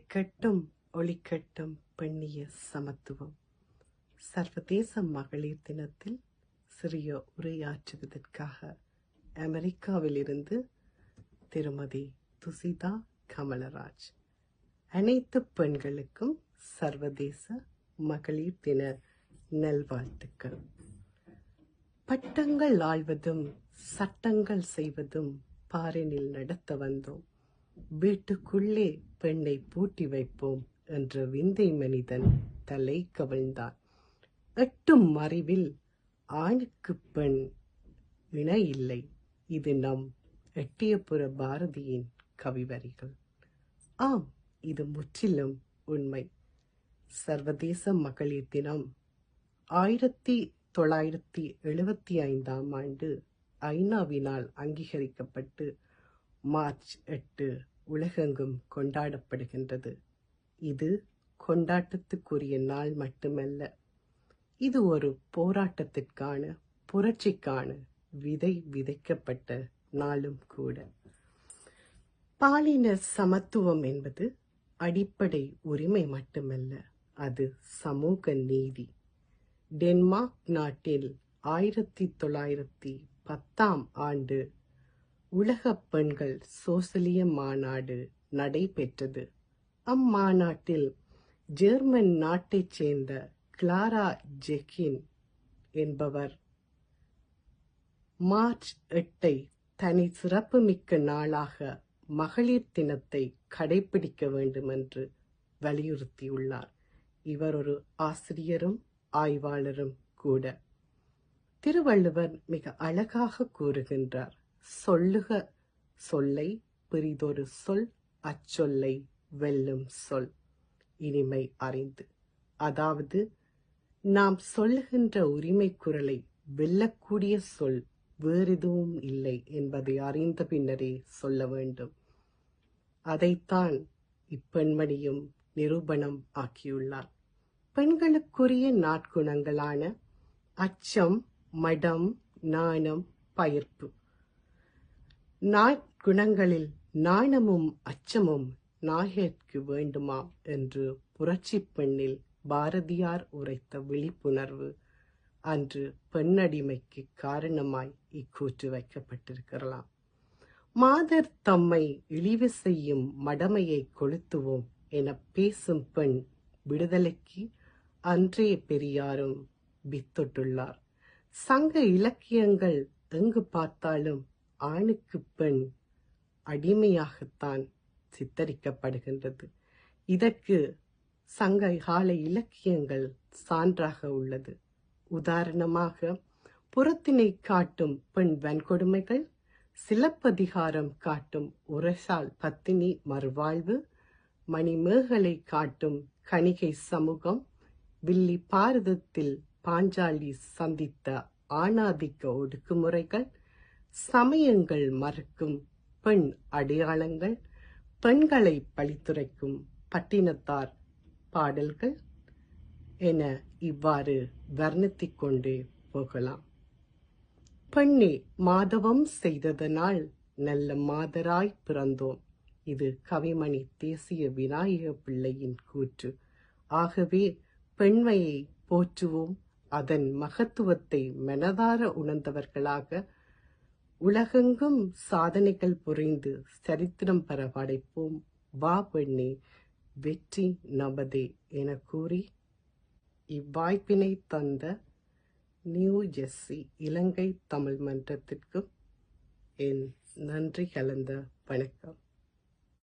கட்டும் ஒளிக்கட்டும் பெண்ணிய சமத்துவம். சர்வதேச மகளிர் தினத்தில் சிறிய உரையாற்றுவதற்காக அமெரிக்காவிலிருந்து திருமதி துசிதா கமலராஜ். அனைத்து பெண்களுக்கும் சர்வதேச மகளிர் தின நல்வாழ்த்துக்கள். பட்டங்கள் ஆள்வதும் சட்டங்கள் செய்வதும் பாரினில் நடத்த வந்தோம். வீட்டுக்குள்ளே பெண்ணை பூட்டி வைப்போம் என்ற விந்தை மனிதன் தலை கவிழ்ந்தான். எட்டும் அறிவில் ஆணுக்கு பெண் இணை இல்லை. இது நம் எட்டியபுர பாரதியின் கவிவரிகள். ஆம், இது முற்றிலும் உண்மை. சர்வதேச மகளிர் தினம் 1975ஆம் ஆண்டு ஐநாவினால் அங்கீகரிக்கப்பட்டு மார்ச் 8 உலகெங்கும் கொண்டாடப்படுகின்றது. இது கொண்டாட்டத்துக்குரிய நாள் மட்டுமல்ல, இது ஒரு போராட்டத்திற்கான புரட்சிக்கான விதை விதைக்கப்பட்ட நாளும் கூட. பாலின சமத்துவம் என்பது அடிப்படை உரிமை மட்டுமல்ல, அது சமூக நீதி. டென்மார்க் நாட்டில் 1910ஆம் ஆண்டு உலக பெண்கள் சோசலிய மாநாடு நடைபெற்றது. அம்மாநாட்டில் ஜெர்மன் நாட்டைச் சேர்ந்த கிளாரா ஜெக்கின் என்பவர் மார்ச் 8 தனி சிறப்புமிக்க நாளாக மகளிர் தினத்தை கடைபிடிக்க வேண்டும் என்று வலியுறுத்தியுள்ளார். இவர் ஒரு ஆசிரியரும் ஆய்வாளரும் கூட. திருவள்ளுவர் மிக அழகாக கூறுகின்றார், சொல்லுக சொல்லை பிறிதொரு சொல் அச்சொல்லை வெல்லும் சொல் இனிமை அறிந்து. அதாவது, நாம் சொல்லுகின்ற உரிமை குரலை வெல்லக்கூடிய சொல் வேறெதுவும் இல்லை என்பதை அறிந்த பின்னரே சொல்ல வேண்டும். அதைத்தான் இப்பெண்மணியும் நிரூபணம் ஆக்கியுள்ளார். பெண்களுக்குரிய நாட்குணங்களான அச்சம், மடம், நாணம், பயிர்ப்பு. நாட்குணங்களில் நாணமும் அச்சமும் நாயகர்க்கு வேண்டுமா என்று புரட்சி பெண்ணில் பாரதியார் உரைத்த விழிப்புணர்வு அன்று பெண்ணடிமைக்கு காரணமாய் இக்கூற்று வைக்கப்பட்டிருக்கலாம். மாதர் தம்மை இழிவு செய்யும் மடமையை கொளுத்துவோம் என பேசும் பெண் விடுதலைக்கு அன்றே பெரியாரும் வித்தொட்டுள்ளார். சங்க இலக்கியங்கள் எங்கு பார்த்தாலும் ஆணுக்கு பெண் அடிமையாகத்தான் சித்தரிக்கப்படுகின்றது. இதற்கு சங்க கால இலக்கியங்கள் சான்றாக உள்ளது. உதாரணமாக, புறத்தினை காட்டும் பெண் வன்கொடுமைகள், சிலப்பதிகாரம் காட்டும் உரசால் பத்தினி மறுவாழ்வு, மணிமேகலை காட்டும் கணிகை சமூகம், வில்லி பாரதத்தில் பாஞ்சாலி சந்தித்த ஆணாதிக்க ஒடுக்குமுறைகள், சமயங்கள் மறுக்கும் பெண் அடையாளங்கள், பெண்களை பழித்துரைக்கும் பட்டினத்தார் பாடல்கள் என இவ்வாறு வர்ணித்துக் கொண்டே போகலாம். பெண்ணே மாதவம் செய்ததனால் நல்ல மாதராய் பிறந்தோம். இது கவிமணி தேசிய விநாயக பிள்ளையின் கூற்று. ஆகவே பெண்மையை போற்றுவோம். அதன் மகத்துவத்தை மனதார உணர்ந்தவர்களாக உலகெங்கும் சாதனைகள் புரிந்து சரித்திரம் பெற படைப்போம். வா பெண்ணே, வெற்றி நமதே என கூறி இவ்வாய்ப்பினை தந்த நியூ ஜெர்சி இலங்கை தமிழ் மன்றத்திற்கு என் நன்றி கலந்த வணக்கம்.